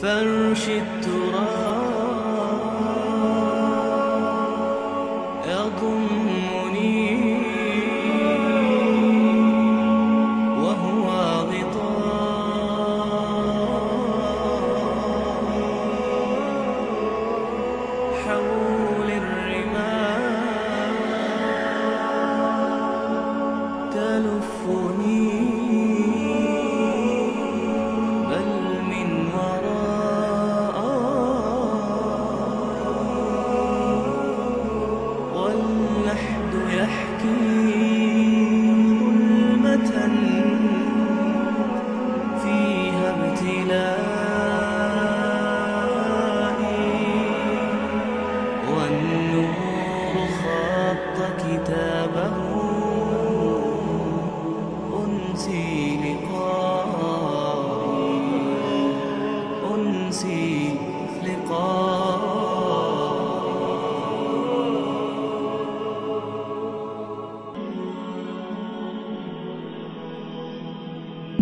فرش التراب يضمني وهو غطاء حول الرمال تلفني كتابه أنسي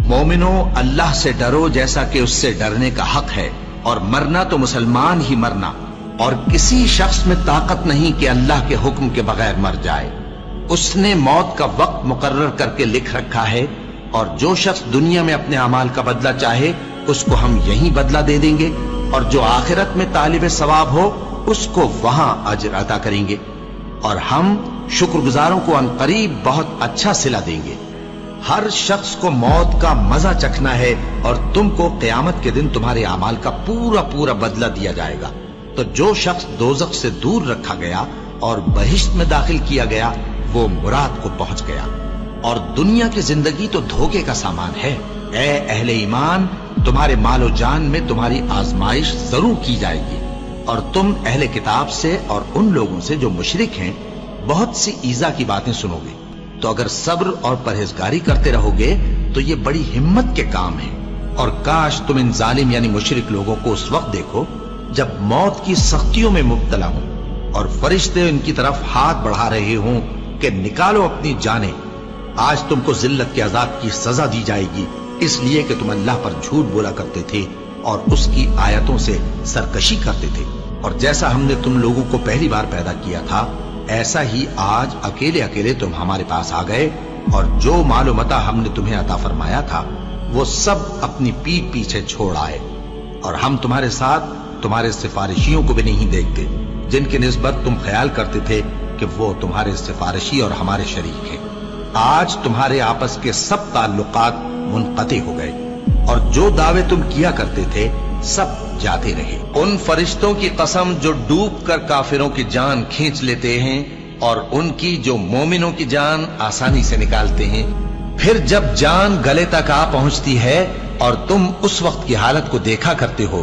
مومنو، اللہ سے ڈرو جیسا کہ اس سے ڈرنے کا حق ہے، اور مرنا تو مسلمان ہی مرنا، اور کسی شخص میں طاقت نہیں کہ اللہ کے حکم کے بغیر مر جائے۔ اس نے موت کا وقت مقرر کر کے لکھ رکھا ہے، اور جو شخص دنیا میں اپنے اعمال کا بدلہ چاہے اس کو ہم یہیں بدلہ دے دیں گے، اور جو آخرت میں طالب ثواب ہو اس کو وہاں اجر عطا کریں گے، اور ہم شکر گزاروں کو عنقریب بہت اچھا صلہ دیں گے۔ ہر شخص کو موت کا مزہ چکھنا ہے، اور تم کو قیامت کے دن تمہارے اعمال کا پورا پورا بدلہ دیا جائے گا۔ تو جو شخص دوزخ سے دور رکھا گیا اور بہشت میں داخل کیا گیا وہ مراد کو پہنچ گیا۔ اور دنیا کی زندگی تو دھوکے کا سامان ہے۔ اے اہل ایمان، تمہارے مال و جان میں تمہاری آزمائش ضرور کی جائے گی، اور تم اہل کتاب سے اور ان لوگوں سے جو مشرک ہیں بہت سی ایذا کی باتیں سنو گے۔ تو اگر صبر اور پرہیزگاری کرتے رہو گے تو یہ بڑی ہمت کے کام ہیں۔ اور کاش تم ان ظالم یعنی مشرک لوگوں کو اس وقت دیکھو جب موت کی سختیوں میں مبتلا ہوں، اور فرشتے ان کی طرف ہاتھ بڑھا رہے ہوں کہ نکالو اپنی جانیں۔ آج تم کو ذلت کے عذاب کی سزا دی جائے گی، اس لیے کہ تم اللہ پر جھوٹ بولا کرتے تھے اور اس کی آیتوں سے سرکشی کرتے تھے۔ اور جیسا ہم نے تم لوگوں کو پہلی بار پیدا کیا تھا، ایسا ہی آج اکیلے اکیلے تم ہمارے پاس آ گئے، اور جو مال و متاع ہم نے تمہیں عطا فرمایا تھا وہ سب اپنی پیٹھ پیچھے چھوڑ آئے، اور ہم تمہارے ساتھ تمہارے سفارشیوں کو بھی نہیں دیکھتے جن کی نسبت تم خیال کرتے تھے کہ وہ تمہارے سفارشی اور ہمارے شریک ہیں۔ آج تمہارے آپس کے سب تعلقات منقطع ہو گئے، اور جو دعوے تم کیا کرتے تھے سب جاتے رہے۔ ان فرشتوں کی قسم جو ڈوب کر کافروں کی جان کھینچ لیتے ہیں، اور ان کی جو مومنوں کی جان آسانی سے نکالتے ہیں۔ پھر جب جان گلے تک آ پہنچتی ہے اور تم اس وقت کی حالت کو دیکھا کرتے ہو،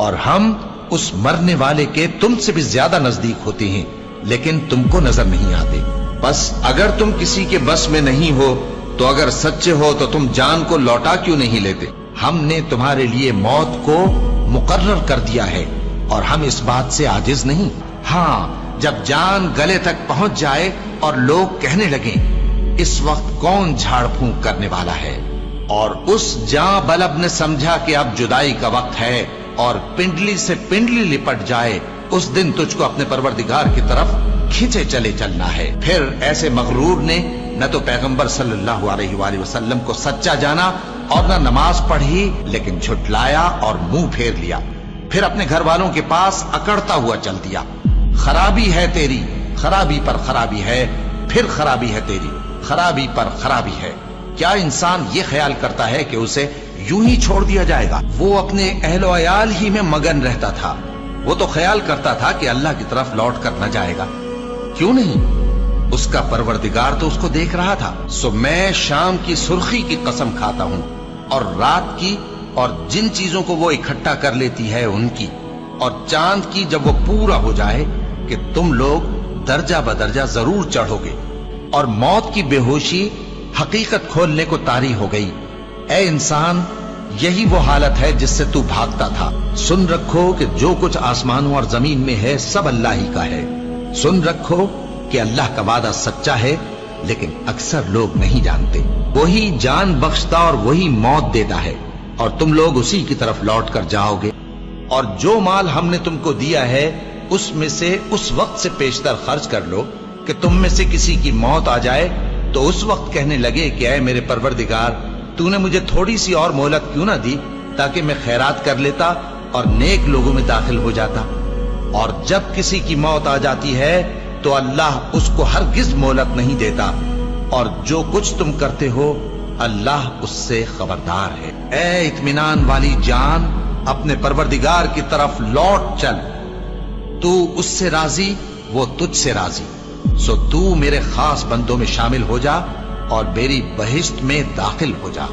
اور ہم اس مرنے والے کے تم سے بھی زیادہ نزدیک ہوتے ہیں لیکن تم کو نظر نہیں آتے۔ بس اگر تم کسی کے بس میں نہیں ہو تو اگر سچے ہو تو تم جان کو لوٹا کیوں نہیں لیتے؟ ہم نے تمہارے لیے موت کو مقرر کر دیا ہے، اور ہم اس بات سے عاجز نہیں۔ ہاں، جب جان گلے تک پہنچ جائے اور لوگ کہنے لگیں اس وقت کون جھاڑ پھونک کرنے والا ہے، اور اس جاں بلب نے سمجھا کہ اب جدائی کا وقت ہے اور پنڈلی سے پنڈلی لپٹ جائے، اس دن تجھ کو اپنے پروردگار کی طرف کھینچے چلے چلنا ہے۔ پھر ایسے مغرور نے نہ تو پیغمبر صلی اللہ علیہ وآلہ وسلم کو سچا جانا اور نہ نماز پڑھی، لیکن جھٹلایا اور منہ پھیر لیا، پھر اپنے گھر والوں کے پاس اکڑتا ہوا چل دیا۔ خرابی ہے تیری، خرابی پر خرابی ہے، پھر خرابی ہے تیری، خرابی پر خرابی ہے۔ کیا انسان یہ خیال کرتا ہے کہ اسے یوں ہی چھوڑ دیا جائے گا؟ وہ اپنے اہل و عیال ہی میں مگن رہتا تھا، وہ تو خیال کرتا تھا کہ اللہ کی طرف لوٹ کر نہ جائے گا۔ کیوں نہیں؟ اس کا پروردگار تو اس کو دیکھ رہا تھا۔ سو میں شام کی سرخی کی قسم کھاتا ہوں، اور رات کی، اور جن چیزوں کو وہ اکٹھا کر لیتی ہے ان کی، اور چاند کی جب وہ پورا ہو جائے، کہ تم لوگ درجہ بدرجہ ضرور چڑھو گے، اور موت کی بے ہوشی حقیقت کھولنے کو طاری ہو گئی۔ اے انسان، یہی وہ حالت ہے جس سے تو بھاگتا تھا۔ سن رکھو کہ جو کچھ آسمانوں اور زمین میں ہے سب اللہ ہی کا ہے۔ سن رکھو کہ اللہ کا وعدہ سچا ہے، لیکن اکثر لوگ نہیں جانتے۔ وہی جان بخشتا اور وہی موت دیتا ہے، اور تم لوگ اسی کی طرف لوٹ کر جاؤ گے۔ اور جو مال ہم نے تم کو دیا ہے اس میں سے اس وقت سے پیشتر خرچ کر لو کہ تم میں سے کسی کی موت آ جائے تو اس وقت کہنے لگے کہ اے میرے پروردگار تو نے مجھے تھوڑی سی اور مہلت کیوں نہ دی تاکہ میں خیرات کر لیتا اور نیک لوگوں میں داخل ہو جاتا۔ اور جب کسی کی موت آ جاتی ہے تو اللہ اس کو ہرگز مہلت نہیں دیتا، اور جو کچھ تم کرتے ہو اللہ اس سے خبردار ہے۔ اے اطمینان والی جان، اپنے پروردگار کی طرف لوٹ چل، تو اس سے راضی وہ تجھ سے راضی، سو تو میرے خاص بندوں میں شامل ہو جا اور میری بہشت میں داخل ہو جا۔